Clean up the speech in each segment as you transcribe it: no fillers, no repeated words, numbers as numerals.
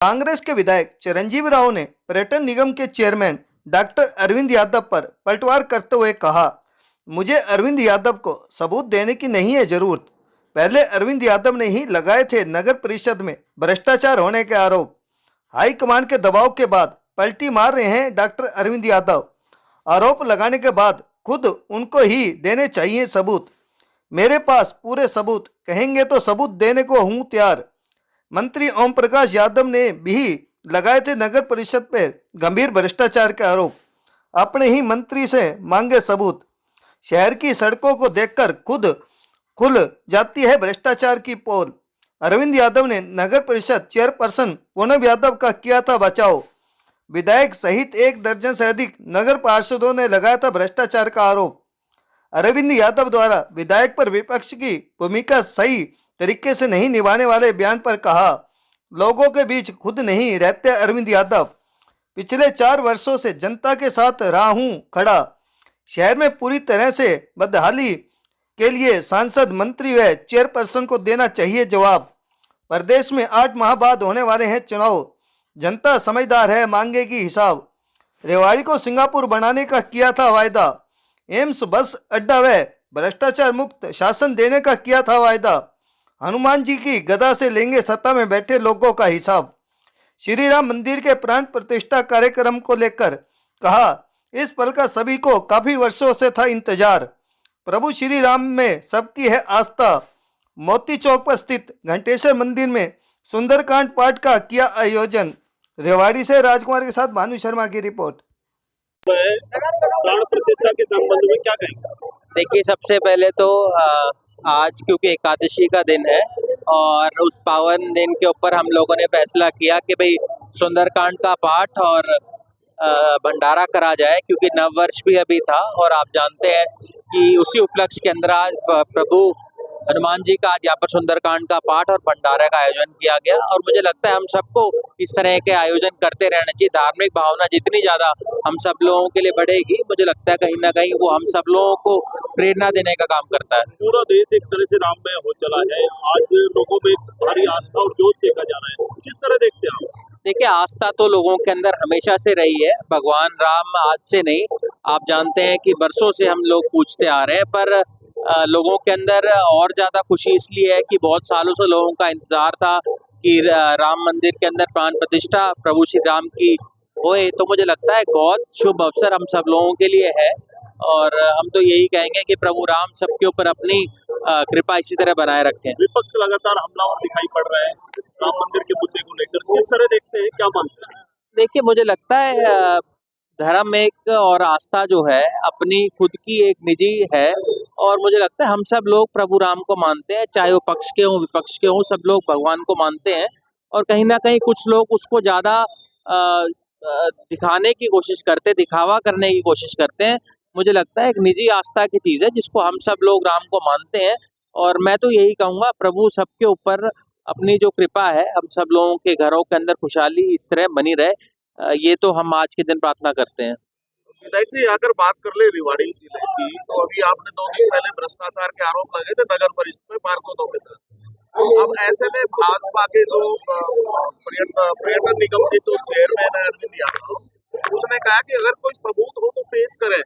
कांग्रेस के विधायक चिरंजीव राव ने पर्यटन निगम के चेयरमैन डॉक्टर अरविंद यादव पर पलटवार करते हुए कहा, मुझे अरविंद यादव को सबूत देने की नहीं है जरूरत। पहले अरविंद यादव ने ही लगाए थे नगर परिषद में भ्रष्टाचार होने के आरोप। हाईकमान के दबाव के बाद पलटी मार रहे हैं डॉक्टर अरविंद यादव। आरोप लगाने के बाद खुद उनको ही देने चाहिए सबूत। मेरे पास पूरे सबूत, कहेंगे तो सबूत देने को हूं तैयार। मंत्री ओम प्रकाश यादव ने भी लगाए थे नगर परिषद पर गंभीर भ्रष्टाचार के आरोप। अपने ही मंत्री से मांगे सबूत। शहर की सड़कों को देखकर खुद खुल जाती है भ्रष्टाचार की पोल। अरविंद यादव ने नगर परिषद चेयरपर्सन पूनम यादव का किया था बचाव। विधायक सहित 1 दर्जन से अधिक नगर पार्षदों ने लगाया था भ्रष्टाचार का आरोप। अरविंद यादव द्वारा विधायक पर विपक्ष की भूमिका सही तरीके से नहीं निभाने वाले बयान पर कहा, लोगों के बीच खुद नहीं रहते अरविंद यादव। पिछले 4 वर्षों से जनता के साथ रहा हूं खड़ा। शहर में पूरी तरह से बदहाली के लिए सांसद, मंत्री व चेयरपर्सन को देना चाहिए जवाब। प्रदेश में 8 माह बाद होने वाले हैं चुनाव। जनता समझदार है, मांगेगी हिसाब। रेवाड़ी को सिंगापुर बनाने का किया था वायदा। एम्स, बस अड्डा व भ्रष्टाचार मुक्त शासन देने का किया था वायदा। हनुमान जी की गदा से लेंगे सत्ता में बैठे लोगों का हिसाब। श्री राम मंदिर के प्राण प्रतिष्ठा कार्यक्रम को लेकर कहा, इस पल का सभी को काफी वर्षों से था इंतजार। प्रभु श्री राम में सबकी है आस्था। मोती चौक पर स्थित घंटेश्वर मंदिर में सुंदरकांड पाठ का किया आयोजन। रेवाड़ी से राजकुमार के साथ भानु शर्मा की रिपोर्ट। प्राण प्रतिष्ठा के संबंध में क्या कहेंगे? देखिए, सबसे पहले तो आज क्योंकि एकादशी का दिन है और उस पावन दिन के ऊपर हम लोगों ने फैसला किया कि भाई सुंदरकांड का पाठ और भंडारा करा जाए, क्योंकि नव वर्ष भी अभी था और आप जानते हैं कि उसी उपलक्ष्य के अंदर आज प्रभु हनुमान जी का आज यहाँ पर सुंदरकांड का पाठ और भंडारा का आयोजन किया गया। और मुझे लगता है हम सबको इस तरह के आयोजन करते रहना चाहिए। धार्मिक भावना जितनी ज्यादा हम सब लोगों के लिए बढ़ेगी, मुझे लगता है कहीं ना कहीं वो हम सब लोगों को प्रेरणा देने का काम करता है। पूरा देश एक तरह से राममय हो चला है। आज लोगों में भारी आस्था और जोश देखा जा रहा है, किस तरह देखते हैं आप? देखिए, आस्था तो लोगों के अंदर हमेशा से रही है। भगवान राम आज से नहीं, आप जानते हैं कि बरसों से हम लोग पूछते आ रहे हैं, पर लोगों के अंदर और ज्यादा खुशी इसलिए है कि बहुत सालों से लोगों का इंतजार था कि राम मंदिर के अंदर प्राण प्रतिष्ठा प्रभु श्री राम की होए। तो मुझे लगता है बहुत शुभ अवसर हम सब लोगों के लिए है और हम तो यही कहेंगे कि प्रभु राम सबके ऊपर अपनी कृपा इसी तरह बनाए रखें। विपक्ष लगातार हमलावर दिखाई पड़ रहा है राम मंदिर के मुद्दे को लेकर, किस तरह देखते हैं, क्या मानते हैं? देखिए, मुझे लगता है धर्म एक और आस्था जो है अपनी खुद की एक निजी है और मुझे लगता है हम सब लोग प्रभु राम को मानते हैं, चाहे वो पक्ष के हों विपक्ष के हों, सब लोग भगवान को मानते हैं। और कहीं ना कहीं कुछ लोग उसको ज्यादा दिखाने की कोशिश करते, दिखावा करने की कोशिश करते हैं। मुझे लगता है एक निजी आस्था की चीज है जिसको हम सब लोग राम को मानते हैं और मैं तो यही कहूंगा प्रभु सबके ऊपर अपनी जो कृपा है, हम सब लोगों के घरों के अंदर खुशहाली इस तरह बनी रहे, ये तो हम आज के दिन प्रार्थना करते हैं। विधायक जी, अगर बात कर ले रेवाड़ी जिले की, तो अभी आपने 2 दिन पहले भ्रष्टाचार के आरोप लगे थे नगर परिषद में पार्षदों के साथ। अब ऐसे में भाजपा के जो पर्यटन निगम के जो चेयरमैन है अरविंद यादव, उसने कहा कि अगर कोई सबूत हो तो पेश करें।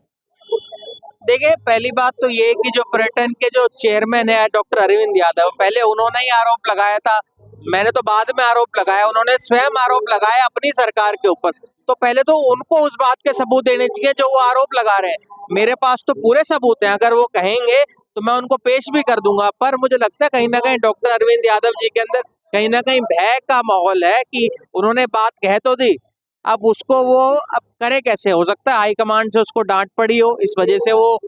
देखिए, पहली बात तो ये कि जो पर्यटन के जो चेयरमैन है डॉक्टर अरविंद यादव, पहले उन्होंने ही आरोप लगाया था, मैंने तो बाद में आरोप लगाया, उन्होंने स्वयं आरोप लगाया अपनी सरकार के ऊपर। तो पहले तो उनको उस बात के सबूत देने चाहिए जो वो आरोप लगा रहे हैं। मेरे पास तो पूरे सबूत हैं, अगर वो कहेंगे तो मैं उनको पेश भी कर दूंगा। पर मुझे लगता है कहीं ना कहीं डॉक्टर अरविंद यादव जी के अंदर कहीं ना कहीं भय का माहौल है कि उन्होंने बात कह तो दी, अब उसको वो अब करे कैसे। हो सकता है हाईकमांड से उसको डांट पड़ी हो, इस वजह से वो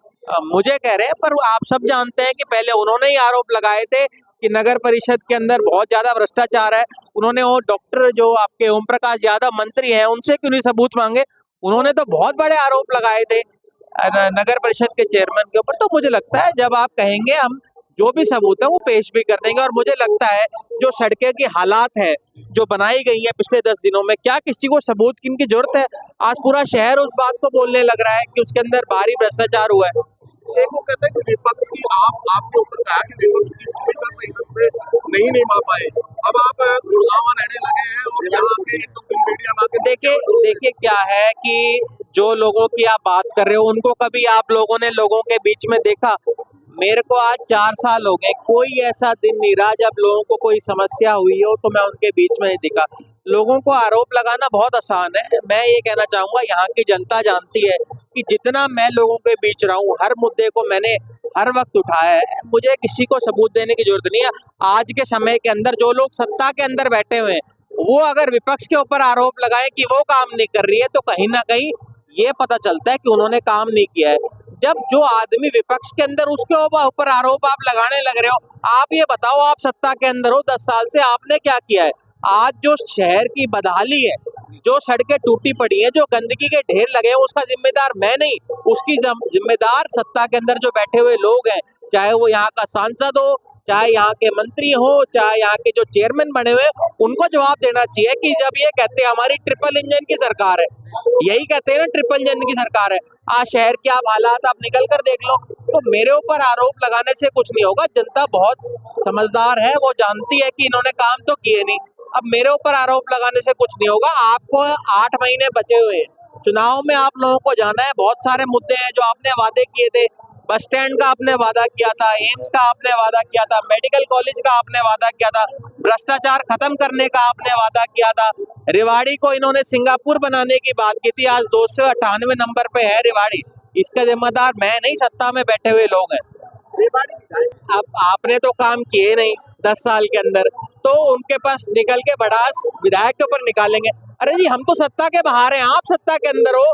मुझे कह रहे हैं। पर आप सब जानते हैं कि पहले उन्होंने ही आरोप लगाए थे कि नगर परिषद के अंदर बहुत ज्यादा भ्रष्टाचार है। उन्होंने वो डॉक्टर जो आपके ओम प्रकाश यादव मंत्री हैं उनसे क्यों नहीं सबूत मांगे? उन्होंने तो बहुत बड़े आरोप लगाए थे नगर परिषद के चेयरमैन के ऊपर। तो मुझे लगता है जब आप कहेंगे हम जो भी सबूत है वो पेश भी कर देंगे। और मुझे लगता है जो सड़कें की हालात है जो बनाई गई है पिछले 10 दिनों में, क्या किसी को सबूत की जरूरत है? आज पूरा शहर उस बात को बोलने लग रहा है कि उसके अंदर भारी भ्रष्टाचार हुआ है। एक वो कहते हैं कि विपक्ष की आपके ऊपर कहा कि विपक्ष की भूमिका सही ढंग से नहीं निभा पाए। अब आप गुड़गांव रहने लगे हैं और यहाँ के एक दो दिन मीडिया में आके देखिए क्या है कि जो लोगों की आप बात कर रहे हो उनको कभी आप लोगों ने लोगों के बीच में देखा? मेरे को आज 4 साल हो गए, कोई ऐसा दिन नहीं रहा जब लोगों को कोई समस्या हुई हो तो मैं उनके बीच में नहीं दिखा। लोगों को आरोप लगाना बहुत आसान है। मैं ये कहना चाहूंगा, यहाँ की जनता जानती है कि जितना मैं लोगों के बीच रहा हूँ, हर मुद्दे को मैंने हर वक्त उठाया है। मुझे किसी को सबूत देने की जरूरत नहीं है। आज के समय के अंदर जो लोग सत्ता के अंदर बैठे हुए हैं, वो अगर विपक्ष के ऊपर आरोप लगाए कि वो काम नहीं कर रही है, तो कहीं ना कहीं ये पता चलता है कि उन्होंने काम नहीं किया है। जब जो आदमी विपक्ष के अंदर, उसके ऊपर आरोप आप लगाने लग रहे हो, आप ये बताओ, आप सत्ता के अंदर हो 10 साल से, आपने क्या किया है? आज जो शहर की बदहाली है, जो सड़कें टूटी पड़ी हैं, जो गंदगी के ढेर लगे हैं, उसका जिम्मेदार मैं नहीं, उसकी जिम्मेदार सत्ता के अंदर जो बैठे हुए लोग हैं, चाहे वो यहाँ का सांसद हो, चाहे यहाँ के मंत्री हो, चाहे यहाँ के जो चेयरमैन बने हुए, उनको जवाब देना चाहिए कि जब ये कहते हैं हमारी ट्रिपल इंजन की सरकार है, यही कहते हैं ना ट्रिपल इंजन की सरकार है, आज शहर के आप हालात आप निकल कर देख लो। तो मेरे ऊपर आरोप लगाने से कुछ नहीं होगा। जनता बहुत समझदार है, वो जानती है कि इन्होंने काम तो किए नहीं। अब मेरे ऊपर आरोप लगाने से कुछ नहीं होगा। आपको 8 महीने बचे हुए हैं, चुनाव में आप लोगों को जाना है। बहुत सारे मुद्दे हैं जो आपने वादे किए थे। बस स्टैंड का आपने वादा किया था, एम्स का आपने वादा किया था, मेडिकल कॉलेज का आपने वादा किया था, भ्रष्टाचार खत्म करने का आपने वादा किया था। रेवाड़ी को इन्होंने सिंगापुर बनाने की बात की थी, आज 298 नंबर पे है रेवाड़ी। इसका जिम्मेदार मैं नहीं, सत्ता में बैठे हुए लोग हैं। अब आपने तो काम किए नहीं 10 साल के अंदर, तो उनके पास निकल के भड़ास विधायक के ऊपर निकालेंगे। अरे जी, हम तो सत्ता के बाहर हैं, आप सत्ता के अंदर हो।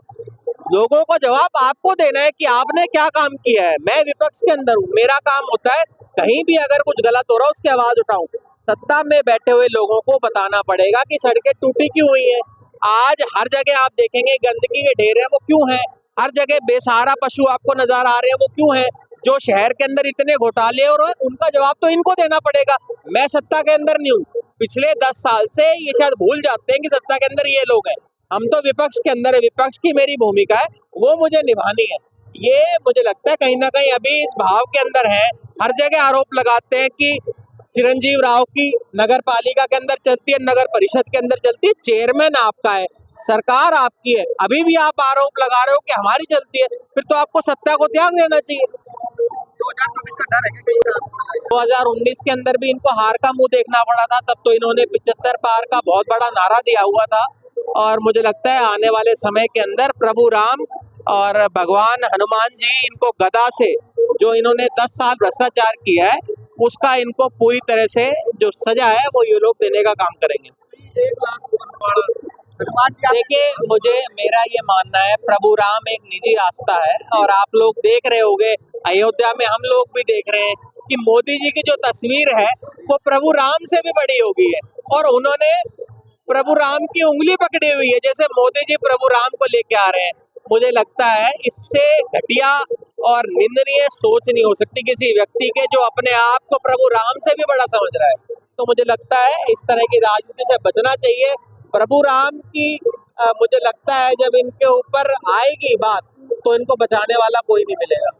लोगों को जवाब आपको देना है कि आपने क्या काम किया है। मैं विपक्ष के अंदर हूँ, मेरा काम होता है कहीं भी अगर कुछ गलत हो रहा है उसकी आवाज उठाऊं। सत्ता में बैठे हुए लोगों को बताना पड़ेगा कि सड़कें टूटी क्यों हुई है। आज हर जगह आप देखेंगे गंदगी के ढेर है, वो क्यों है? हर जगह बेसहारा पशु आपको नजर आ रहे हैं, वो क्यों है? जो शहर के अंदर इतने घोटाले और उनका जवाब तो इनको देना पड़ेगा। मैं सत्ता के अंदर नहीं हूँ। पिछले 10 साल से ये शायद भूल जाते हैं कि सत्ता के अंदर ये लोग हैं। हम तो विपक्ष के अंदर है, विपक्ष की मेरी भूमिका है, वो मुझे निभानी है। ये मुझे लगता है कहीं ना कहीं अभी इस भाव के अंदर है। हर जगह आरोप लगाते हैं कि चिरंजीव राव की नगर पालिका के अंदर चलती है, नगर परिषद के अंदर चलती है, चेयरमैन आपका है, सरकार आपकी है, अभी भी आप आरोप लगा रहे हो कि हमारी चलती है, फिर तो आपको सत्ता को त्याग देना चाहिए। 2024 का डर है कि 2019 के अंदर भी इनको हार का मुंह देखना पड़ा था, तब तो इन्होंने 75 पार का बहुत बड़ा नारा दिया हुआ था। और मुझे लगता है आने वाले समय के अंदर प्रभु राम और भगवान हनुमान जी इनको गदा से, जो इन्होंने 10 साल भ्रष्टाचार किया है, उसका इनको पूरी तरह से जो सजा है वो ये लोग देने का काम करेंगे। देखिए, मेरा ये मानना है, प्रभु राम एक निजी आस्था है और आप लोग देख रहे होंगे, अयोध्या में हम लोग भी देख रहे हैं कि मोदी जी की जो तस्वीर है वो प्रभु राम से भी बड़ी हो गई है और उन्होंने प्रभु राम की उंगली पकड़ी हुई है, जैसे मोदी जी प्रभु राम को लेके आ रहे हैं। मुझे लगता है इससे घटिया और निंदनीय सोच नहीं हो सकती किसी व्यक्ति के जो अपने आप को प्रभु राम से भी बड़ा समझ रहा है। तो मुझे लगता है इस तरह की राजनीति से बचना चाहिए। प्रभु राम की मुझे लगता है जब इनके ऊपर आएगी बात तो इनको बचाने वाला कोई नहीं मिलेगा।